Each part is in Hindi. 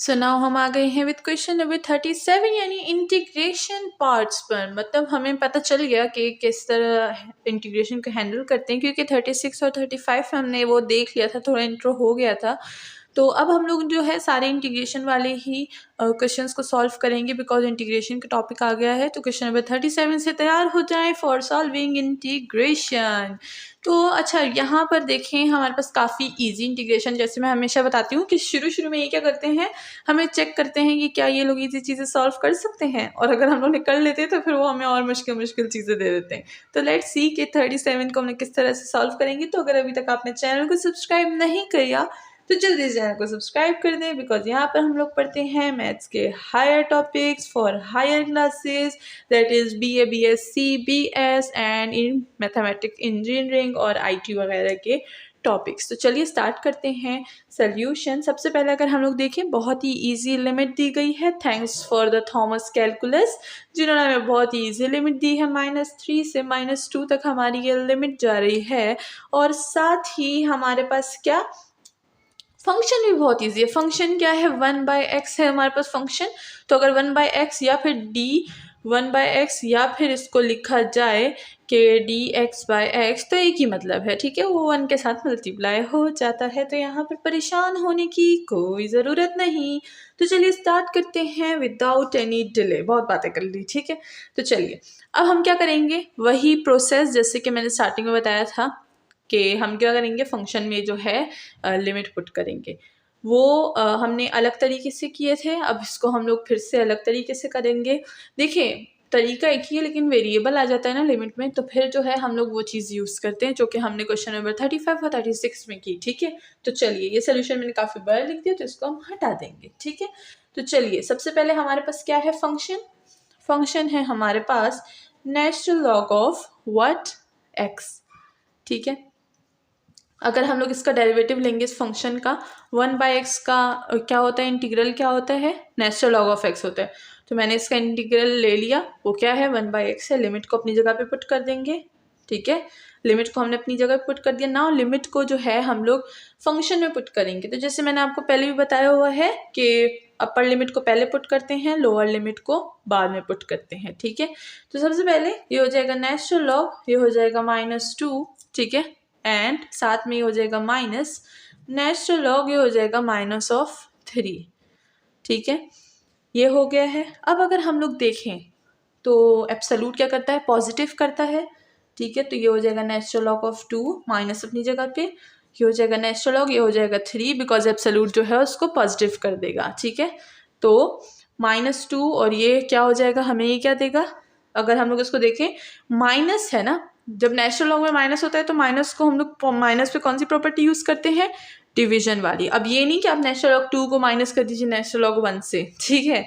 सो नाउ हम आ गए हैं विद क्वेश्चन नंबर 37 यानी इंटीग्रेशन पार्ट्स पर। मतलब हमें पता चल गया कि किस तरह इंटीग्रेशन को हैंडल करते हैं, क्योंकि 36 और 35 हमने वो देख लिया था, थोड़ा इंट्रो हो गया था। तो अब हम लोग जो है सारे इंटीग्रेशन वाले ही क्वेश्चंस को सॉल्व करेंगे, बिकॉज इंटीग्रेशन का टॉपिक आ गया है। तो क्वेश्चन नंबर 37 से तैयार हो जाएं फॉर सॉल्विंग इंटीग्रेशन। तो अच्छा, यहाँ पर देखें हमारे पास काफ़ी इजी इंटीग्रेशन, जैसे मैं हमेशा बताती हूँ कि शुरू शुरू में ये क्या करते हैं, हमें चेक करते हैं कि क्या ये लोग इजी चीज़ें सॉल्व कर सकते हैं, और अगर हम लोग कर लेते हैं तो फिर वो हमें और मुश्किल मुश्किल चीज़ें दे देते हैं। तो लेट्स सी कि 37 को हमने किस तरह से सॉल्व करेंगे। तो अगर अभी तक आपने चैनल को सब्सक्राइब नहीं किया तो जल्दी से चैनल को सब्सक्राइब कर दें, बिकॉज यहाँ पर हम लोग पढ़ते हैं मैथ्स के higher topics for higher classes, that is BA BSc BS and in mathematics engineering और IT वगैरह के टॉपिक्स। तो चलिए स्टार्ट करते हैं सोल्यूशन। सबसे पहले अगर हम लोग देखें, बहुत ही इजी लिमिट दी गई है, thanks for the Thomas calculus, जिन्होंने हमें बहुत ही इजी लिमिट दी है। -3 से -2 तक हमारी ये लिमिट जा रही है, और साथ ही हमारे पास क्या, फंक्शन भी बहुत इजी है। फंक्शन क्या है, 1/x है हमारे पास फंक्शन। तो अगर 1/x या फिर d 1/x या फिर इसको लिखा जाए कि dx/x, तो एक ही मतलब है, ठीक है, वो 1 के साथ मल्टीप्लाई हो जाता है। तो यहाँ पर परेशान होने की कोई ज़रूरत नहीं। तो चलिए स्टार्ट करते हैं विदाउट एनी डिले। बहुत बातें कर ली, ठीक है। तो चलिए अब हम क्या करेंगे, वही प्रोसेस जैसे कि मैंने स्टार्टिंग में बताया था कि हम क्या करेंगे, फंक्शन में जो है लिमिट पुट करेंगे। वो हमने अलग तरीके से किए थे, अब इसको हम लोग फिर से अलग तरीके से करेंगे। देखिए तरीका एक ही है, लेकिन वेरिएबल आ जाता है ना लिमिट में, तो फिर जो है हम लोग वो चीज़ यूज़ करते हैं जो कि हमने क्वेश्चन नंबर 35 और 36 में की, ठीक है। तो चलिए, ये सोल्यूशन मैंने काफ़ी बड़ा लिख दिया, तो इसको हम हटा देंगे, ठीक है। तो चलिए सबसे पहले हमारे पास क्या है, फंक्शन। फंक्शन है हमारे पास natural log of what, x, ठीक है। अगर हम लोग इसका डेरिवेटिव लेंगे इस फंक्शन का, 1/x का क्या होता है, इंटीग्रल क्या होता है, नेचुरल लॉग ऑफ x होता है। तो मैंने इसका इंटीग्रल ले लिया, वो क्या है, 1/x है। लिमिट को अपनी जगह पे पुट कर देंगे, ठीक है। लिमिट को हमने अपनी जगह पे पुट कर दिया। नाउ लिमिट को जो है हम लोग फंक्शन में पुट करेंगे। तो जैसे मैंने आपको पहले भी बताया हुआ है कि अपर लिमिट को पहले पुट करते हैं, लोअर लिमिट को बाद में पुट करते हैं, ठीक है। तो सबसे पहले ये हो जाएगा नेचुरल लॉग, ये हो जाएगा -2, ठीक है, एंड साथ में ये हो जाएगा माइनस नेचुरल लॉग, ये हो जाएगा -3, ठीक है। ये हो गया है। अब अगर हम लोग देखें तो एब्सोल्यूट क्या करता है, पॉजिटिव करता है, ठीक है। तो ये हो जाएगा नेचुरल लॉग ऑफ 2 माइनस अपनी जगह पे, ये हो जाएगा नेचुरल लॉग, ये हो जाएगा 3, बिकॉज एब्सोल्यूट जो है उसको पॉजिटिव कर देगा, ठीक है। तो -2 और ये क्या हो जाएगा, हमें ये क्या देगा, अगर हम लोग इसको देखें, माइनस है ना, जब नेचुरल लॉग में माइनस होता है तो माइनस को हम लोग माइनस पे कौन सी प्रॉपर्टी यूज़ करते हैं, डिवीजन वाली। अब ये नहीं कि आप नेचुरल लॉग 2 को माइनस कर दीजिए नेचुरल लॉग 1 से, ठीक है।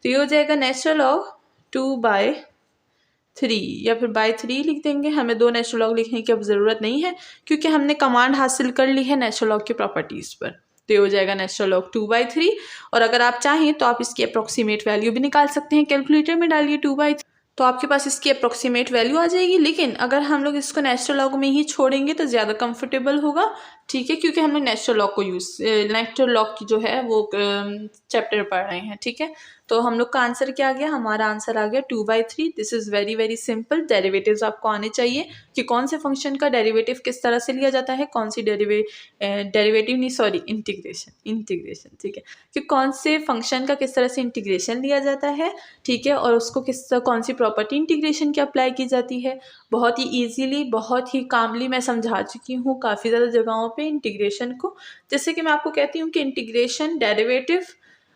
तो ये हो जाएगा नेचुरल लॉग 2/3, या फिर /3 लिख देंगे। हमें 2 नेचुरल लॉग लिखने की अब ज़रूरत नहीं है, क्योंकि हमने कमांड हासिल कर ली है नेचुरल लॉग की प्रॉपर्टीज़ पर। तो ये हो जाएगा नेचुरल लॉग 2/3, और अगर आप चाहें तो आप इसकी अप्रोक्सीमेट वैल्यू भी निकाल सकते हैं। कैलकुलेटर में डालिए 2/3, तो आपके पास इसकी अप्रोक्सीमेट वैल्यू आ जाएगी। लेकिन अगर हम लोग इसको नेचुरल लॉग में ही छोड़ेंगे तो ज़्यादा कंफर्टेबल होगा, ठीक है, क्योंकि हम लोग नेचुरल लॉग को नेचुरल लॉग की जो है वो चैप्टर पढ़ रहे हैं, ठीक है। तो हम लोग का आंसर क्या आ गया, हमारा आंसर आ गया 2/3। This is very very simple. Derivatives आपको आने चाहिए कि कौन से फंक्शन का डेरिवेटिव किस तरह से लिया जाता है, कौन सी डेरिवेटिव नहीं, सॉरी, इंटीग्रेशन, ठीक है, कि कौन से फंक्शन का किस तरह से इंटीग्रेशन लिया जाता है, ठीक है, और उसको कौन सी प्रॉपर्टी इंटीग्रेशन की अप्लाई की जाती है। बहुत ही ईजीली, बहुत ही कामली मैं समझा चुकी हूँ काफ़ी ज़्यादा जगहों पे इंटीग्रेशन को। जैसे कि मैं आपको कहती हूँ कि इंटीग्रेशन, डेरिवेटिव,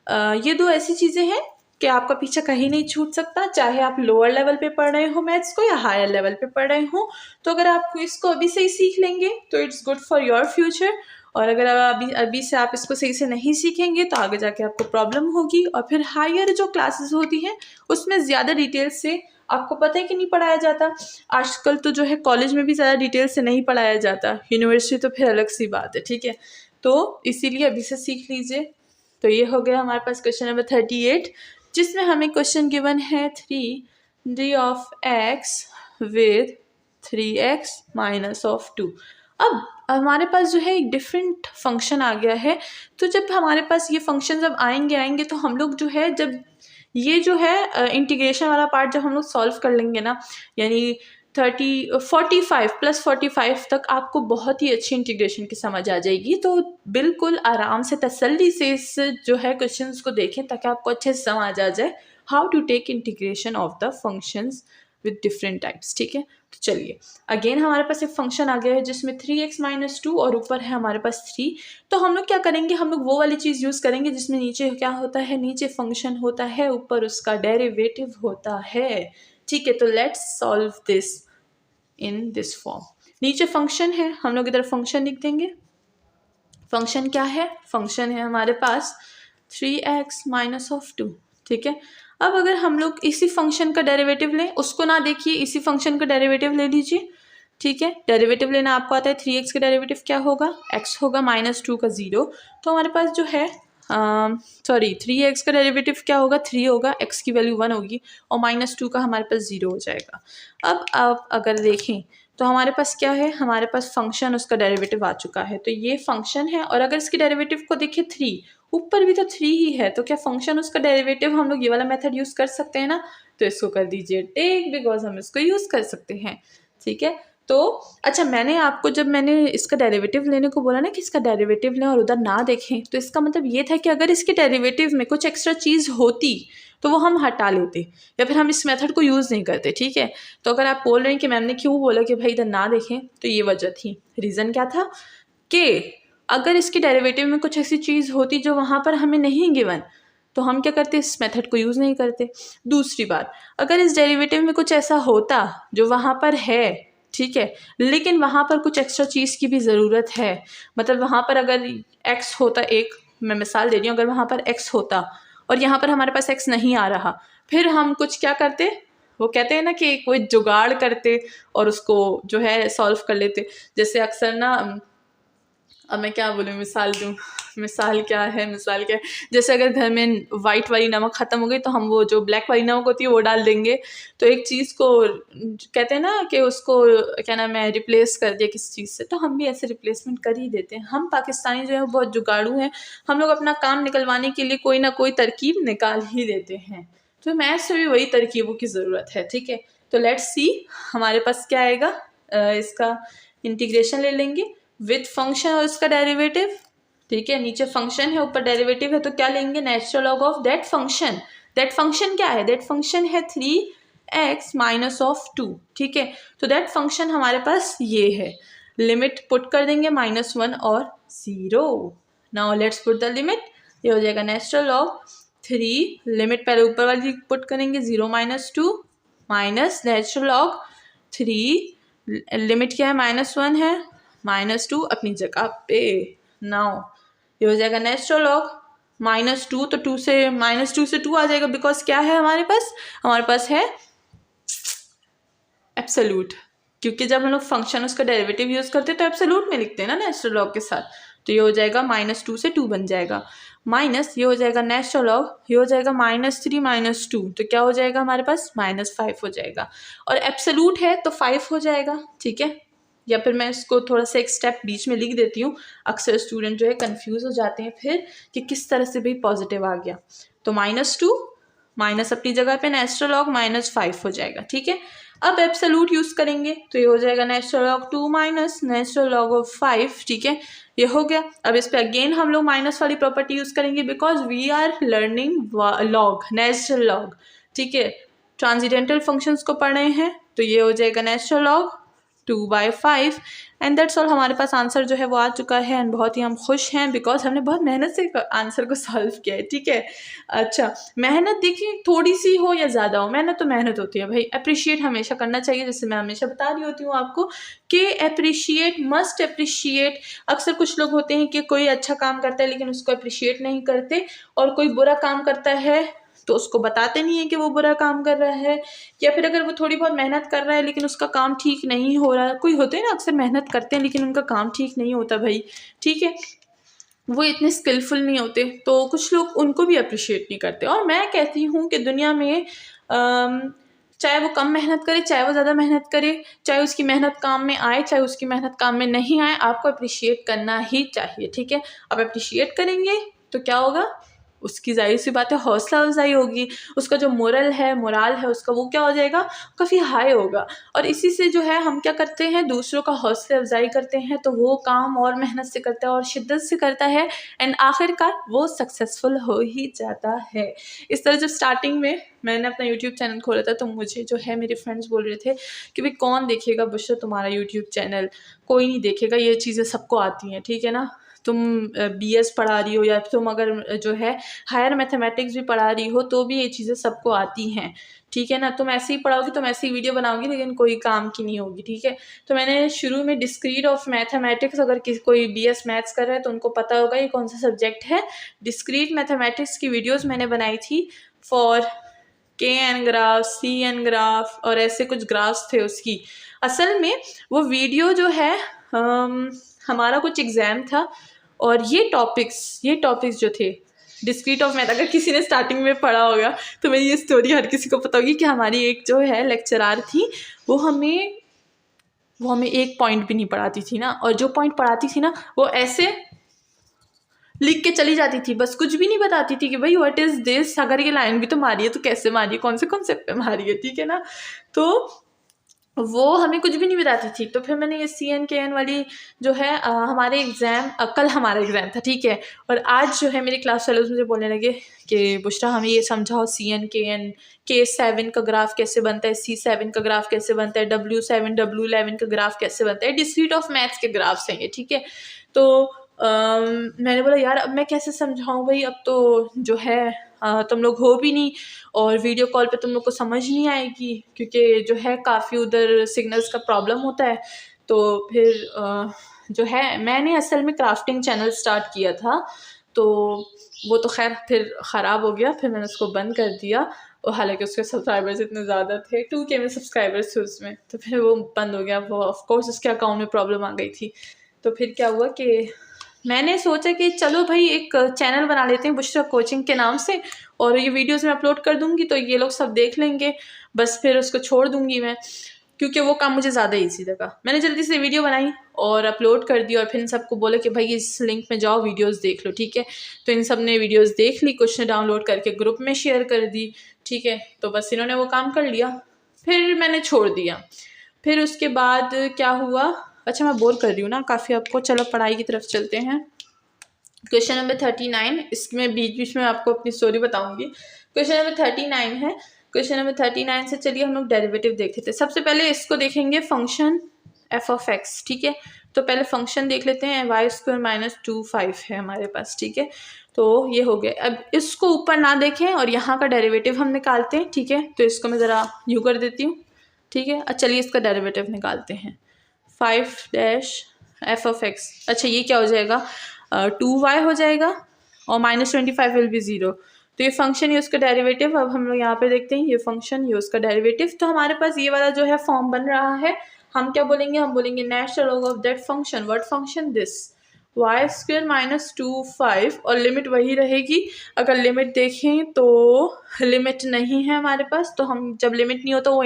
ये दो ऐसी चीज़ें हैं कि आपका पीछा कहीं नहीं छूट सकता, चाहे आप लोअर लेवल पे पढ़ रहे हो मैथ्स को या हायर लेवल पे पढ़ रहे हो। तो अगर आप इसको अभी से ही सीख लेंगे तो it's good for your future, और अगर अभी से आप इसको सही से नहीं सीखेंगे तो आगे जाके आपको प्रॉब्लम होगी। और फिर हायर जो क्लासेस होती हैं उसमें ज़्यादा डिटेल से आपको पता है कि नहीं पढ़ाया जाता। आजकल तो जो है कॉलेज में भी ज़्यादा डिटेल से नहीं पढ़ाया जाता, यूनिवर्सिटी तो फिर अलग सी बात है, ठीक है। तो इसीलिए अभी से सीख लीजिए। तो ये हो गया हमारे पास क्वेश्चन नंबर 38, जिसमें हमें क्वेश्चन गिवन है 3d of x with 3x minus of 2। अब हमारे पास जो है एक डिफरेंट फंक्शन आ गया है। तो जब हमारे पास ये फंक्शन जब आएंगे तो हम लोग जो है जब ये जो है इंटीग्रेशन वाला पार्ट जब हम लोग सॉल्व कर लेंगे ना, यानी 45 तक आपको बहुत ही अच्छी इंटीग्रेशन की समझ आ जाएगी। तो बिल्कुल आराम से तसल्ली से इस जो है क्वेश्चंस को देखें ताकि आपको अच्छे से समझ आ जाए how to take integration of the functions with different types. ठीक है, तो चलिए अगेन हमारे पास एक फंक्शन आ गया है जिसमें 3x - 2 और ऊपर है हमारे पास 3। तो हम लोग क्या करेंगे, हम लोग वो वाली चीज़ यूज़ करेंगे जिसमें नीचे क्या होता है, नीचे फंक्शन होता है, ऊपर उसका डेरिवेटिव होता है। ठीक है, तो let's solve this in this form. नीचे फंक्शन है, हम लोग इधर फंक्शन लिख देंगे। फंक्शन क्या है, फंक्शन है हमारे पास 3x - 2। ठीक है, अब अगर हम लोग इसी फंक्शन का डेरिवेटिव लें, उसको ना देखिए, इसी फंक्शन का डेरिवेटिव ले लीजिए। ठीक है, डेरिवेटिव लेना आपको आता है। 3x का डेरिवेटिव क्या होगा, x होगा, -2 का 0। तो हमारे पास जो है 3x का डेरिवेटिव क्या होगा, 3 होगा, x की वैल्यू 1 होगी और -2 का हमारे पास 0 हो जाएगा। अब आप अगर देखें तो हमारे पास क्या है, हमारे पास फंक्शन उसका डेरिवेटिव आ चुका है। तो ये फंक्शन है और अगर इसके डेरिवेटिव को देखें 3, ऊपर भी तो 3 ही है, तो क्या फंक्शन उसका डेरिवेटिव हम लोग ये वाला मेथड यूज़ कर सकते हैं ना। तो इसको कर दीजिए टेक, बिकॉज हम इसको यूज़ कर सकते हैं। ठीक है, तो अच्छा मैंने आपको जब मैंने इसका डेरिवेटिव लेने को बोला ना कि इसका डेरिवेटिव लें और उधर ना देखें, तो इसका मतलब ये था कि अगर इसके डेरिवेटिव में कुछ एक्स्ट्रा चीज़ होती तो वो हम हटा लेते या फिर हम इस मेथड को यूज़ नहीं करते। ठीक है, तो अगर आप बोल रहे हैं कि मैम ने क्यों बोला कि भाई इधर ना देखें, तो ये वजह थी, रीज़न क्या था कि अगर इसके डेरिवेटिव में कुछ ऐसी चीज़ होती जो वहाँ पर हमें नहीं गिवन, तो हम क्या करते, इस मेथड को यूज़ नहीं करते। दूसरी बात, अगर इस डेरिवेटिव में कुछ ऐसा होता जो वहाँ पर है, ठीक है, लेकिन वहाँ पर कुछ एक्स्ट्रा चीज़ की भी ज़रूरत है, मतलब वहाँ पर अगर x होता, एक मैं मिसाल दे रही हूँ, अगर वहाँ पर x होता और यहाँ पर हमारे पास x नहीं आ रहा, फिर हम कुछ क्या करते, वो कहते हैं ना कि कोई जुगाड़ करते और उसको जो है सॉल्व कर लेते। जैसे अक्सर ना, अब मैं क्या बोलूँ, मिसाल दूँ, मिसाल क्या है, जैसे अगर घर में वाइट वाली नमक ख़त्म हो गई तो हम वो जो ब्लैक वाली नमक होती है वो डाल देंगे। तो एक चीज़ को कहते हैं ना कि उसको क्या नाम है, रिप्लेस कर दिया किसी चीज़ से, तो हम भी ऐसे रिप्लेसमेंट कर ही देते हैं। हम पाकिस्तानी जो है बहुत जुगाड़ू हैं, हम लोग अपना काम निकलवाने के लिए कोई ना कोई तरकीब निकाल ही देते हैं। तो मैथ से भी वही तरकीबों की ज़रूरत है। ठीक है, तो लेट्स सी हमारे पास क्या आएगा, इसका इंटीग्रेशन ले लेंगे विद फंक्शन और इसका डेरिवेटिव। ठीक है, नीचे फंक्शन है, ऊपर डेरिवेटिव है, तो क्या लेंगे, natural log of that function. That function क्या है, दैट फंक्शन है 3x - 2। ठीक है, तो दैट फंक्शन हमारे पास ये है। लिमिट पुट कर देंगे -1 और 0। Now let's put the limit, ये हो जाएगा नेचुरल लॉग 3, लिमिट पहले ऊपर वाली पुट करेंगे 0 - 2 माइनस नेचुरल लॉग 3, लिमिट क्या है, -1 है, -2 अपनी जगह पे। नाउ ये हो जाएगा नेचुरल लॉग -2, तो 2 से -2 से 2 आ जाएगा, बिकॉज क्या है हमारे पास है एब्सोल्यूट, क्योंकि जब हम लोग फंक्शन उसका डेरिवेटिव यूज़ करते हैं तो एब्सोल्यूट में लिखते हैं ना नेचुरल लॉग के साथ। तो ये हो जाएगा -2 से 2 बन जाएगा, माइनस ये हो जाएगा नेचुरल लॉग, ये हो जाएगा -3 - 2, तो क्या हो जाएगा हमारे पास -5 हो जाएगा, और एब्सोल्यूट है तो 5 हो जाएगा। ठीक है, या फिर मैं इसको थोड़ा सा एक स्टेप बीच में लिख देती हूँ, अक्सर स्टूडेंट जो है कंफ्यूज हो जाते हैं फिर कि किस तरह से भी पॉजिटिव आ गया। तो -2 माइनस अपनी जगह पे नेचुरल लॉग -5 हो जाएगा। ठीक है, अब एब्सोल्यूट यूज़ करेंगे तो ये हो जाएगा natural log 2 minus natural log of 5। ठीक है, ये हो गया। अब इस पे अगेन हम लोग माइनस वाली प्रॉपर्टी यूज़ करेंगे, because we are learning log, natural log. ठीक है, ट्रांसीडेंटल फंक्शंस को पढ़ रहे हैं, तो ये हो जाएगा natural log 2/5 and that's all. हमारे पास आंसर जो है वो आ चुका है एंड बहुत ही हम खुश हैं बिकॉज हमने बहुत मेहनत से आंसर को सॉल्व किया है। ठीक है, अच्छा मेहनत देखिए थोड़ी सी हो या ज़्यादा हो, मेहनत तो मेहनत होती है भाई, अप्रिशिएट हमेशा करना चाहिए। जैसे मैं हमेशा बता रही होती हूँ आपको कि अप्रिशिएट, मस्ट अप्रिशिएट। अक्सर कुछ लोग होते हैं कि कोई अच्छा काम करता है लेकिन उसको अप्रिशिएट नहीं करते, और कोई बुरा काम करता है तो उसको बताते नहीं है कि वो बुरा काम कर रहा है, या फिर अगर वो थोड़ी बहुत मेहनत कर रहा है लेकिन उसका काम ठीक नहीं हो रहा है। कोई होते हैं ना अक्सर मेहनत करते हैं लेकिन उनका काम ठीक नहीं होता भाई। ठीक है, वो इतने स्किलफुल नहीं होते, तो कुछ लोग उनको भी अप्रिशिएट नहीं करते। और मैं कहती हूँ कि दुनिया में चाहे वो कम मेहनत करे, चाहे वो ज़्यादा मेहनत करे, चाहे उसकी मेहनत काम में आए, चाहे उसकी मेहनत काम में नहीं आए, आपको अप्रिशिएट करना ही चाहिए, ठीक है। आप अप्रिशिएट करेंगे तो क्या होगा, उसकी ज़ाहिर सी बात है हौसला अफजाई होगी, उसका जो मोरल है, मोराल है उसका, वो क्या हो जाएगा, काफ़ी हाई होगा। और इसी से जो है हम क्या करते हैं, दूसरों का हौसला अफजाई करते हैं, तो वो काम और मेहनत से करता है और शिद्दत से करता है, एंड आखिरकार वो सक्सेसफुल हो ही जाता है। इस तरह जब स्टार्टिंग में मैंने अपना यूट्यूब चैनल खोला था, तो मुझे जो है मेरे फ्रेंड्स बोल रहे थे कि भाई कौन देखेगा बुशरा तुम्हारा यूट्यूब चैनल, कोई नहीं देखेगा, ये चीज़ें सबको आती हैं, ठीक है ना। तुम BS पढ़ा रही हो या तुम अगर जो है हायर मैथमेटिक्स भी पढ़ा रही हो तो भी ये चीज़ें सबको आती हैं, ठीक है ना। तुम ऐसे ही पढ़ाओगी, तुम ऐसी वीडियो बनाओगी, लेकिन कोई काम की नहीं होगी, ठीक है। तो मैंने शुरू में डिस्क्रीट ऑफ मैथमेटिक्स, अगर कोई BS मैथ्स कर रहा है तो उनको पता होगा ये कौन सा सब्जेक्ट है, डिस्क्रीट मैथमेटिक्स की वीडियोज़ मैंने बनाई थी for KN graph, CN graph और ऐसे कुछ ग्राफ्स थे उसकी। असल में वो वीडियो जो है हमारा कुछ एग्ज़ाम था, और ये टॉपिक्स जो थे डिस्क्रीट ऑफ मैथ, अगर किसी ने स्टार्टिंग में पढ़ा होगा तो मेरी ये स्टोरी हर किसी को पता होगी कि हमारी एक जो है लेक्चरार थी, वो हमें एक पॉइंट भी नहीं पढ़ाती थी ना, और जो पॉइंट पढ़ाती थी ना वो ऐसे लिख के चली जाती थी, बस कुछ भी नहीं बताती थी कि भाई व्हाट इज़ दिस, अगर ये लाइन भी तो मारी है तो कैसे मारी है, कौन से कॉन्सेप्ट पे मारी है, ठीक है ना। तो वो हमें कुछ भी नहीं बताती थी। तो फिर मैंने ये CN KN वाली जो है हमारे एग्ज़ाम कल हमारा एग्ज़ाम था, ठीक है। और आज जो है मेरी क्लास फेलोज़ मुझे बोलने लगे कि बुशरा हमें ये समझाओ CN KN, K7 का ग्राफ कैसे बनता है, C7 का ग्राफ कैसे बनता है, W7 W11 का ग्राफ कैसे बनता है, डिस्क्रीट ऑफ मैथ्स के ग्राफ्स हैं ये, ठीक है। तो मैंने बोला यार अब मैं कैसे समझाऊँ भाई, अब तो जो है तुम लोग हो भी नहीं, और वीडियो कॉल पे तुम लोग को समझ नहीं आएगी, क्योंकि जो है काफ़ी उधर सिग्नल्स का प्रॉब्लम होता है। तो फिर जो है मैंने असल में क्राफ्टिंग चैनल स्टार्ट किया था, तो वो तो खैर फिर ख़राब हो गया, फिर मैंने उसको बंद कर दिया, और हालांकि उसके सब्सक्राइबर्स इतने ज़्यादा थे, 2K में सब्सक्राइबर्स थे उसमें, तो फिर वो बंद हो गया। वो ऑफ कोर्स उसके अकाउंट में प्रॉब्लम आ गई थी। तो फिर क्या हुआ कि मैंने सोचा कि चलो भाई एक चैनल बना लेते हैं बुशरा कोचिंग के नाम से, और ये वीडियोस मैं अपलोड कर दूंगी तो ये लोग सब देख लेंगे, बस फिर उसको छोड़ दूंगी मैं, क्योंकि वो काम मुझे ज़्यादा ईजी लगा। मैंने जल्दी से वीडियो बनाई और अपलोड कर दी, और फिर इन सबको बोला कि भाई इस लिंक में जाओ वीडियोस देख लो, ठीक है। तो इन सब ने वीडियोस देख ली, कुछ ने डाउनलोड करके ग्रुप में शेयर कर दी, ठीक है। तो बस इन्होंने वो काम कर लिया, फिर मैंने छोड़ दिया। फिर उसके बाद क्या हुआ, अच्छा मैं बोर कर रही हूँ ना काफ़ी आपको, चलो पढ़ाई की तरफ चलते हैं। क्वेश्चन नंबर 39, इसमें बीच बीच में आपको अपनी स्टोरी बताऊंगी। क्वेश्चन नंबर 39 है। क्वेश्चन नंबर 39 से चलिए हम लोग डेरिवेटिव देख लेते हैं। सबसे पहले इसको देखेंगे फंक्शन f(x), ठीक है। तो पहले फंक्शन देख लेते हैं, y² - 2(5) है हमारे पास, ठीक है। तो ये हो गया। अब इसको ऊपर ना देखें और यहाँ का डेरिवेटिव हम निकालते हैं, ठीक है। तो इसको मैं ज़रा यूँ कर देती हूँ, ठीक है। चलिए इसका डेरिवेटिव निकालते हैं, 5-f(x), अच्छा ये क्या हो जाएगा, 2y हो जाएगा, और -25 विल बी 0। तो ये फंक्शन ये उसका डेरिवेटिव। अब हम लोग यहाँ पे देखते हैं ये फंक्शन ये उसका डेरिवेटिव। तो हमारे पास ये वाला जो है फॉर्म बन रहा है। हम क्या बोलेंगे, हम बोलेंगे natural log of that function, what function, this y² - 2(5), और लिमिट वही रहेगी। अगर लिमिट देखें तो लिमिट नहीं है हमारे पास, तो हम जब लिमिट नहीं होता वो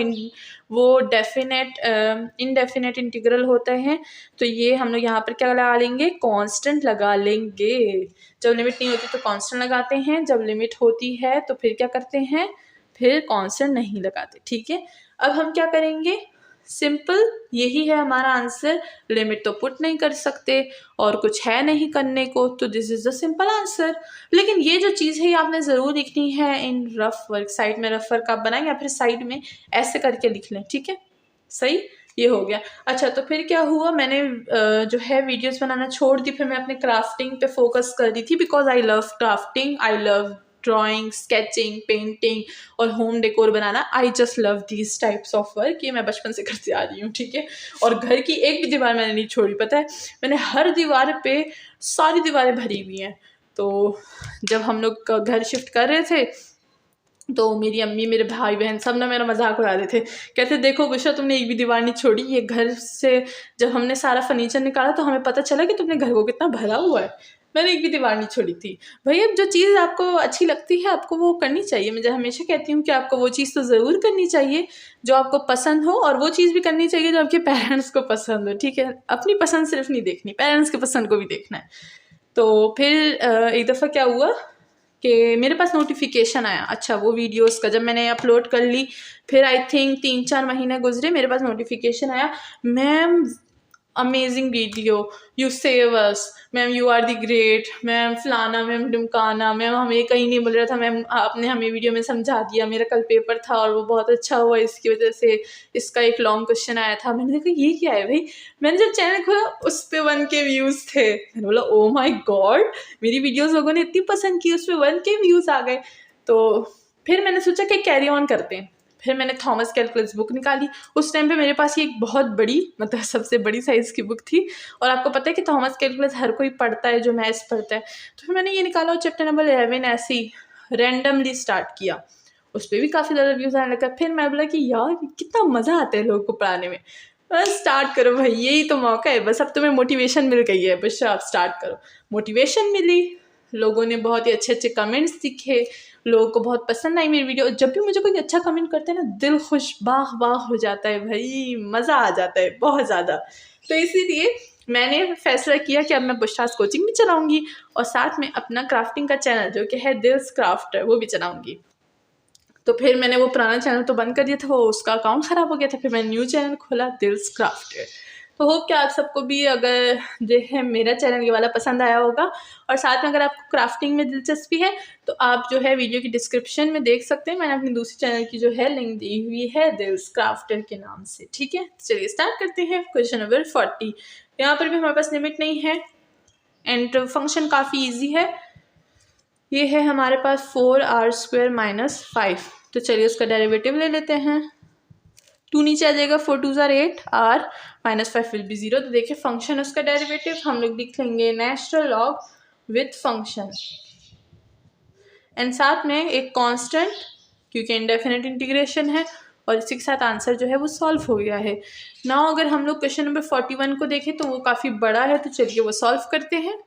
इनडेफिनेट इंटीग्रल होता है। तो ये हम लोग यहाँ पर क्या लगा लेंगे, कांस्टेंट लगा लेंगे। जब लिमिट नहीं होती तो कांस्टेंट लगाते हैं, जब लिमिट होती है तो फिर क्या करते हैं, फिर कांस्टेंट नहीं लगाते, ठीक है। अब हम क्या करेंगे, सिंपल यही है हमारा आंसर। लिमिट तो पुट नहीं कर सकते और कुछ है नहीं करने को, तो this is the simple answer. लेकिन ये जो चीज़ है ये आपने ज़रूर लिखनी है इन रफ वर्क। साइड में रफ वर्क आप बनाएंगे या फिर साइड में ऐसे करके लिख लें, ठीक है। सही, ये हो गया। अच्छा तो फिर क्या हुआ, मैंने जो है वीडियोस बनाना छोड़ दी, फिर मैं अपने क्राफ्टिंग पे फोकस कर रही थी, because I love crafting, I love drawing, sketching, painting और होम डेकोर बनाना। I just love these types of work, ये मैं बचपन से करती आ रही हूँ, ठीक है। और घर की एक भी दीवार मैंने नहीं छोड़ी, पता है मैंने हर दीवार पे सारी दीवारें भरी हुई हैं। तो जब हम लोग घर शिफ्ट कर रहे थे तो मेरी अम्मी, मेरे भाई बहन सब ना मेरा मजाक उड़ा रहे थे, कहते देखो बुशरा तुमने एक भी दीवार नहीं छोड़ी। ये घर से जब हमने सारा फर्नीचर निकाला तो हमें पता चला कि तुमने घर को कितना भरा हुआ है। मैंने एक भी दीवार नहीं छोड़ी थी। भाई अब जो चीज़ आपको अच्छी लगती है आपको वो करनी चाहिए। मैं हमेशा कहती हूँ कि आपको वो चीज़ तो ज़रूर करनी चाहिए जो आपको पसंद हो, और वो चीज़ भी करनी चाहिए जो आपके पेरेंट्स को पसंद हो, ठीक है। अपनी पसंद सिर्फ नहीं देखनी, पेरेंट्स के पसंद को भी देखना है। तो फिर एक दफ़ा क्या हुआ कि मेरे पास नोटिफिकेशन आया, अच्छा वो वीडियोस का जब मैंने अपलोड कर ली, फिर आई थिंक 3-4 महीने गुजरे, मेरे पास नोटिफिकेशन आया, ma'am amazing video, you save us ma'am, you are the great ma'am, फलाना मैम, ढिमकाना मैम, हमें कहीं नहीं मिल रहा था मैम, आपने हमें वीडियो में समझा दिया, मेरा कल पेपर था और वो बहुत अच्छा हुआ इसकी वजह से, इसका एक लॉन्ग क्वेश्चन आया था। मैंने देखा ये क्या है भाई, मैंने जब चैनल खोला उस पर 1K व्यूज़ थे। मैंने बोला ओ माई गॉड, मेरी वीडियोज़ लोगों ने इतनी पसंद की, उस पर 1K व्यूज़ आ गए। तो फिर मैंने सोचा कि कैरी ऑन करते हैं। फिर मैंने थॉमस कैलकुलस बुक निकाली। उस टाइम पे मेरे पास ये एक बहुत बड़ी, मतलब सबसे बड़ी साइज़ की बुक थी, और आपको पता है कि थॉमस कैलकुलस हर कोई पढ़ता है जो मैथ्स पढ़ता है। तो फिर मैंने ये निकाला और चैप्टर नंबर 11 ऐसे ही रैंडमली स्टार्ट किया। उस पर भी काफ़ी ज़्यादा व्यूज़ आने लगा। फिर मैं बोला कि यार कितना मज़ा आता है लोगों को पढ़ाने में, बस स्टार्ट करो भाई, यही तो मौका है, बस अब तुम्हें मोटिवेशन मिल गई है, बस आप स्टार्ट करो। मोटिवेशन मिली, लोगों ने बहुत ही अच्छे अच्छे कमेंट्स दिखे, लोगों को बहुत पसंद आई मेरी वीडियो। जब भी मुझे कोई अच्छा कमेंट करता है ना, दिल खुश बाह बाह हो जाता है भाई, मज़ा आ जाता है बहुत ज़्यादा। तो इसीलिए मैंने फैसला किया कि अब मैं बुशराज कोचिंग भी चलाऊँगी और साथ में अपना क्राफ्टिंग का चैनल जो कि है दिल्स क्राफ्टर वो भी चलाऊँगी। तो फिर मैंने वो पुराना चैनल तो बंद कर दिया था, वो उसका अकाउंट ख़राब हो गया था, फिर मैंने न्यू चैनल खोला दिल्स क्राफ्टर। तो होप कि आप सबको भी अगर जो है मेरा चैनल ये वाला पसंद आया होगा, और साथ में अगर आपको क्राफ्टिंग में दिलचस्पी है तो आप जो है वीडियो की डिस्क्रिप्शन में देख सकते हैं, मैंने अपनी दूसरी चैनल की जो है लिंक दी हुई है दिल्स क्राफ्टर के नाम से, ठीक है। चलिए स्टार्ट करते हैं। Question number 40। यहाँ पर भी हमारे पास लिमिट नहीं है एंड फंक्शन काफ़ी ईजी है। ये है हमारे पास 4r² - 5। तो चलिए उसका डेरिवेटिव ले लेते हैं। 2 नीचे आ जाएगा, 4 2 ज़ार 8, r -5 विल बी 0। तो देखिए फंक्शन उसका डेरिवेटिव हम लोग लिख लेंगे natural log with function, and साथ में एक कांस्टेंट, क्योंकि इनडेफिनेट इंटीग्रेशन है, और इसी के साथ आंसर जो है वो सॉल्व हो गया है। नाउ अगर हम लोग क्वेश्चन नंबर 41 को देखें तो वो काफ़ी बड़ा है, तो चलिए वो सॉल्व करते हैं।